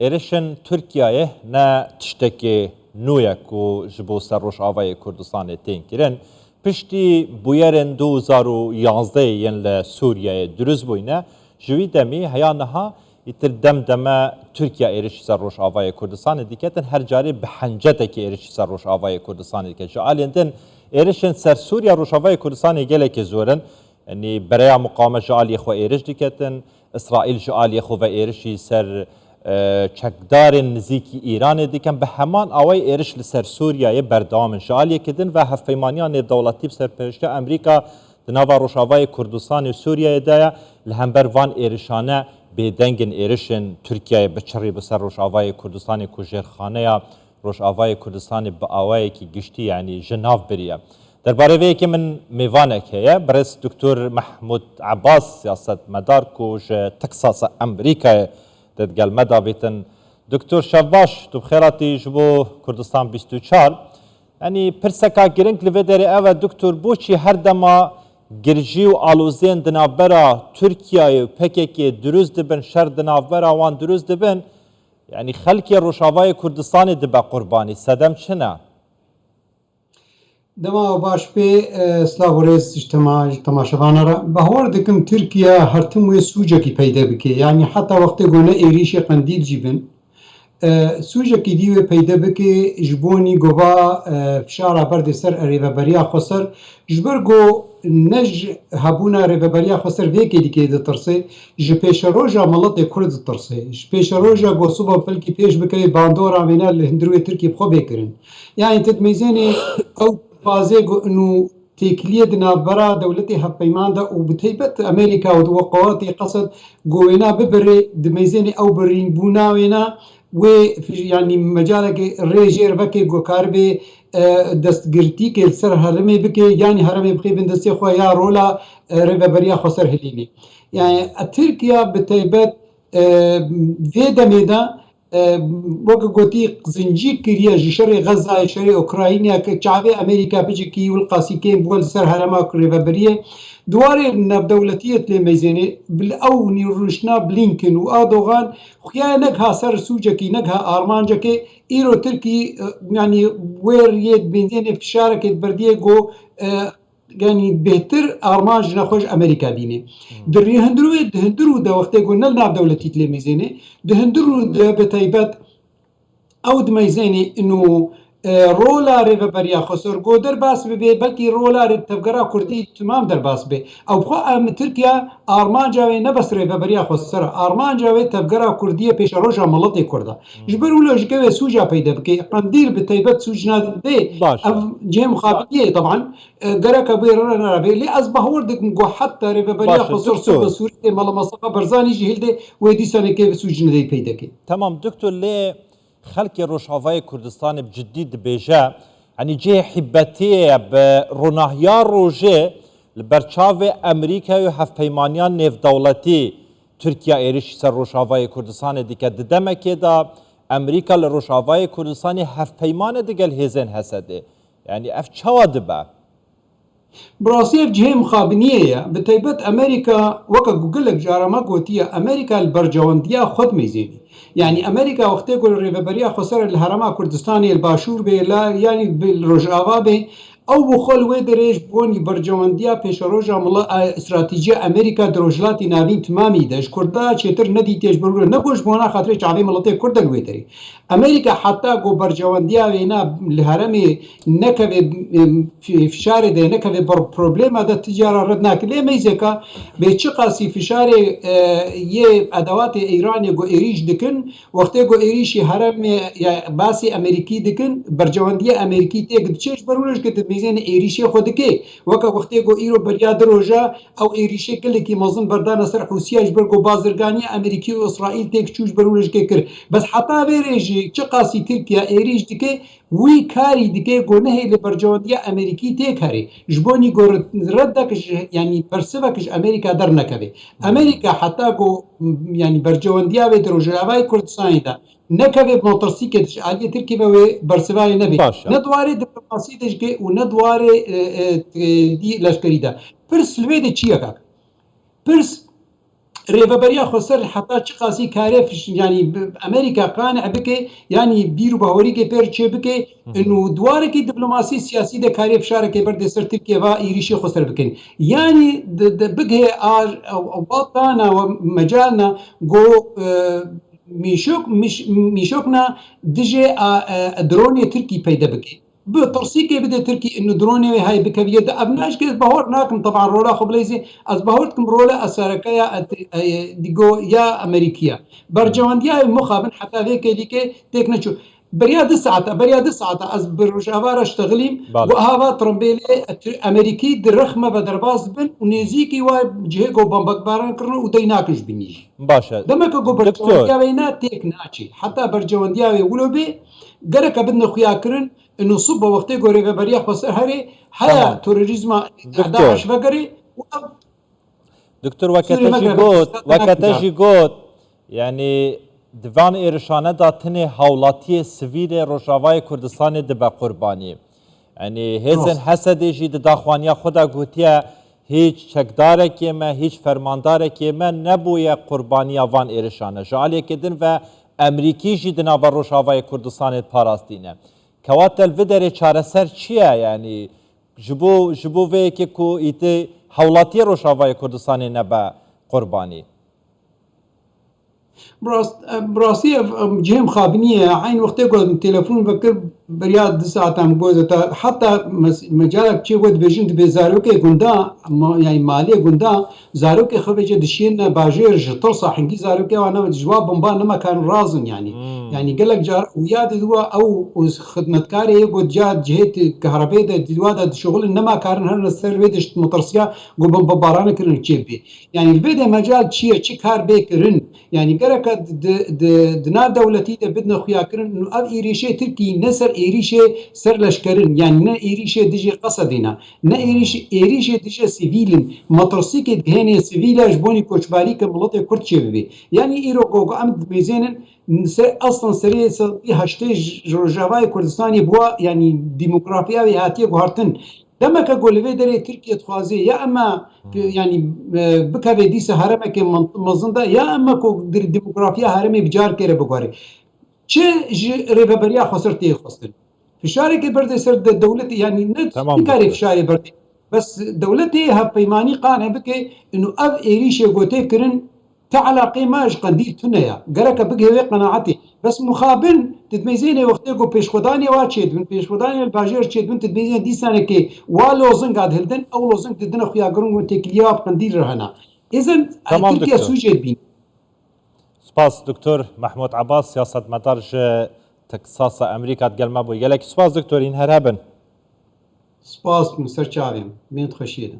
êrişên Tirkiyeyê ne tiştekê nû ye ku ji bo Serrojavayê Kurdistanê tên kirin. Piştî bûyerên 2011 yên li Sûriyeyê dirûst bûyne, ji wî demê heya niha îtir demdeme Tirkiye êrişî Serrojavayê Kurdistanê diketin, her carê bi hencetekê êrişî Serrojavayê Kurdistanê dike. Ji alên din êrişên ser Sûriya Rojavayê Kurdistanê gelekî zor in. Yani bereya muqame ji aliyê xwe êriş diketin, İsraîl ji aliyê xwe ve êrişî ser çekdarên nizîkî Îranê dikin, bi heman awayê êriş li ser Sûriyeyê berdewam in. Ji aliyê kedin ve hevpeymaniya nêvdewletî bi serpêriştiya Emerîka di nava Rojavayê Kurdistanê Sûriyeyê de ye, li hember van êrişane bêdengên êrişên Tirkiyeyê biçirî bi ser Rojavayê Kurdistanê ku jêrxaneya Rojavayê Kurdistanê bi awayekî giştî yani ji nav biriye. درباره وی که من میوانک هیه برس دکتر محمود عباس سیاستمدار کو ج تکساس امریکا دادگل مدابیتن دکتر شواش تو بخیراتی جبو کردستان 24 یعنی پرسکا گرنگ لوی داره اوه دکتر بوچی هر دما گرجی و آلوزین دنابرا ترکیه و پککی دروز دبن شر دنابرا وان دروز دبن یعنی خلکی روشاوای کردستان دبا قربانی سدم چنه؟ دما باش به سلاورز تماشاوانه را باور دکم ترکیه هر تموی سوجه کی پیدا بکه یعنی حتی وقتی گونه ایریش قندیل جیبن سوجه کی دیو پیدا بکه جبونی گوا فشار برد سر ریوبریا خسر جبرگو نج هبونا ریوبریا خسر وکی دیگه د ترسه ج پیش روجا ملت کرد ترسه ج پیش روجا گوسوبا فلکی پیش بکه باندورا وینا هندروی ترکی خو بکرین یعنی تدمیزنی او بازه انه تکلیه دنابرا دولتي هفپیمان ده و بتیبت امریکا و دو قواتی قصد گوینا ببره دمیزنی او برین بونا وینا و يعني مجالك ريجير بكي گوكاربي دستگرتي كي سر هرمي بكي يعني هرمي بخي بندسي خو يا رولا ريبريا خسر هليني يعني تركيا بتيبت في دميدا وقت قوتي زنجي كريا شري غزة شري أوكرانيا كشعبي أمريكا بيجي والقاسي كين بول سر هرما ريبريا دواري دولتية لميزاني بالأو نيروشنا بلينكن وأردوغان خيا نجها سر سوجكي نجها أرمانجكي إيرو تركي يعني وير يد بنزين في شارك برديه جو يعني بهتر أرمانج نخوش أمريكا بيني دري هندرو ده وقت قلنا لنا دولتية لميزاني ده هندرو ده بتايبات أو دميزاني إنه رولا ريبريا خسر جو در باس به بلکه رولا تفگرا کردی تمام در باس به او بخوا ترکیه آرمان جاوی نبس ريبريا خسر آرمان جاوی تفگرا کردی پیش روجا ملت کرده جبر ولا جکه سوجا پیدا بکی قندیل بتایبت سوجنا ده جهم خابیه طبعا گرا کبیر رنا به لی از بهور دکم جو حتی ريبريا خسر سوریه مال مصطفى برزانی جهل ودی سنه که سوجنا ده پیدا کی تمام دکتر لی خلق روشاوای کردستان بجدی دبیجه یعنی جه حبتیه به روناهیا روژه لبرچاو امریکا و هفپیمانیان نیف دولتی ترکیه ایریش سر روشاوای کردستان دیگه ددمه که دا امریکا لروشاوای کردستان هفپیمان دیگه الهزین هسده یعنی اف چوا دبه براسيف جهه مخابنيه بتيبت امريكا وكا جوجل لك جارما قوتيه امريكا البرجوانديه خود ميزيني يعني امريكا وقت يقول ريبريا خسر الهرما كردستاني الباشور به لا يعني بالرجاوا به او بخل ودريج بوني برجوانديا پیش روجا ملا استراتيجيه امريكا دروجلاتي ناوين تمامي دش كردا چتر ندي تيج برو نگوش بونا خاطر چاوي ملته كردن ويدري امريكا حتى جو برجوانديا وينا الهرمي نكبه فشار ده نكبه بروبليم ده تجاره ردنا كلي ميزكا بچقاسي فشار يه ادوات ايران جو ايريش دكن وقت جو ايريشي هرم باسي امريكي دكن برجوانديا امريكي تيج چش برولش كت ميزان ايريشي خودكي وكا وقت جو ايرو برياد روجا او ايريشي كلكي مازن بردان سر حوسياج برغو بازرگاني امريكي واسرائيل تيج چوش برولش كر بس حتى بيريجي چقاسي تركيا ايريش دكي وی کاری دیگه گونه لبرجواندیا امریکی تی کاری جبونی گور ردکش یعنی پرسبکش امریکا در نکبه امریکا حتی گو یعنی برجواندیا و دروجلوای کردستانی دا نکبه موتورسیکلش علی ترکی به برسوای نبی ندواره دیپلماسی دشگه و ندواره دی لشکری دا پرس لوید چیه که پرس رێبەبەریا خۆسەر حتا چ قاسی کارێ ینی ئەمریکا قانع بکێ ینی بیر و بەهۆریگە پێر چێ بکێ و دوارێکی دیپلۆماسی سیاسی دە کارێ فشارێکی بەردێ سەر ترکیەوە ئیریشی خۆسەر بکەین ینی بگێ باڵتانەوە مەجالنا گۆ میشۆکنا دژێ درۆنێ ترکی پەیدە بکەین بترسيكي بده تركي انه دروني هاي بكبيه ابناش كده بهور ناكم طبعا رولا خبليزي از بهورتكم رولا اساركيا ديجو يا امريكيه برجوانديا مخابن حتى هيك ليكي تكنشو برياد ساعة از بروجافار اشتغليم وهذا ترمبيلي امريكي درخمه بدرباز بن ونيزيكي واي جهيكو بمبكباران كرنو وديناكش بنيجي باشا دمك جو برجوانديا وينا تكناشي حتى برجوانديا ولوبي قرك بدنا خويا كرن انه صب وقتی گوره و بریا خواست هری هیا تروریسم داعش وگری دکتر وکتاجی گوت یعنی دوان ایرشانه داتنه حولاتی سویل روجاوای کردستان دبا قربانی یعنی هزن حسدی جی داخوانیا خدا گوتیا هیچ چکداره که ما هیچ فرمانداره که ما نبوی قربانی وان ایرشانه جالی کدن و امریکی جی دناو روجاوای کردستان پاراستینه كوات الفيدري چارەسەر چییە یعنی جبو vêyekê ku îtê hewlatiya Rojavayê Kurdistanê nebe qurbanî براسي جيم خابنيه عين وقت يقعد تليفون بكر برياد 2 ساعات عم جوزتا حتى مجالك شي ود بيجند بزاروكي غوندا يعني ماليه غوندا زاروكي خبيجه دشين باجير جطر صاحنجي زاروكي وانا جواب بمبان ما كان رازن يعني قال لك جار وياد دوا او خدمتكاري يقعد جاد جهه كهرباء دوا شغل انما كان هر السيرفيدش مترسيا جو بمباران كرن تشيبي يعني البيد مجال شي كار بكرن يعني قالك دنا دولتي بدنا خويا كرن انه اب ايريشي تركي نسر ايريشي سر لشكرن يعني نا ايريشي دجي قصدنا نا ايريشي دجي سيفيلن مترسيكي دهني سيفيلا جبوني كوشباري كملطي كرتشي بي يعني ايرو جو ام ميزانن اصلا سري هشتي روجافاي كردستاني بوا يعني ديموغرافيا هاتيه غارتن لما كقول في دري تركيا تخازي يا اما يعني بكابي ديس هرمك مزندا يا اما كو ديموغرافيا هرمي بجار كيره بغاري چه ريبريا خسرتي خسر فشاري كي برد سر الدوله يعني نكاري فشاري برد بس دولتي ها بيماني قانع بك انه اب ايريش غوتي كرن تعالى قيماج قنديل تنيا قالك بقى قناعتي بس مخابن تتميزين وقتكو بيش خداني واتشيد من بيش خداني الباجير تشيد من تتميزين دي سنه كي والوزن قاعد هلدن او لوزن تدنا خويا قرن وتكليا قنديل رهنا اذا تركيا سوجيت بين سپاس دکتر محمود عباس سیاست مدار تکساس امریکا گلما بو یلک سپاس دکتر این هر هبن سپاس مسر چاویم بینت خشیده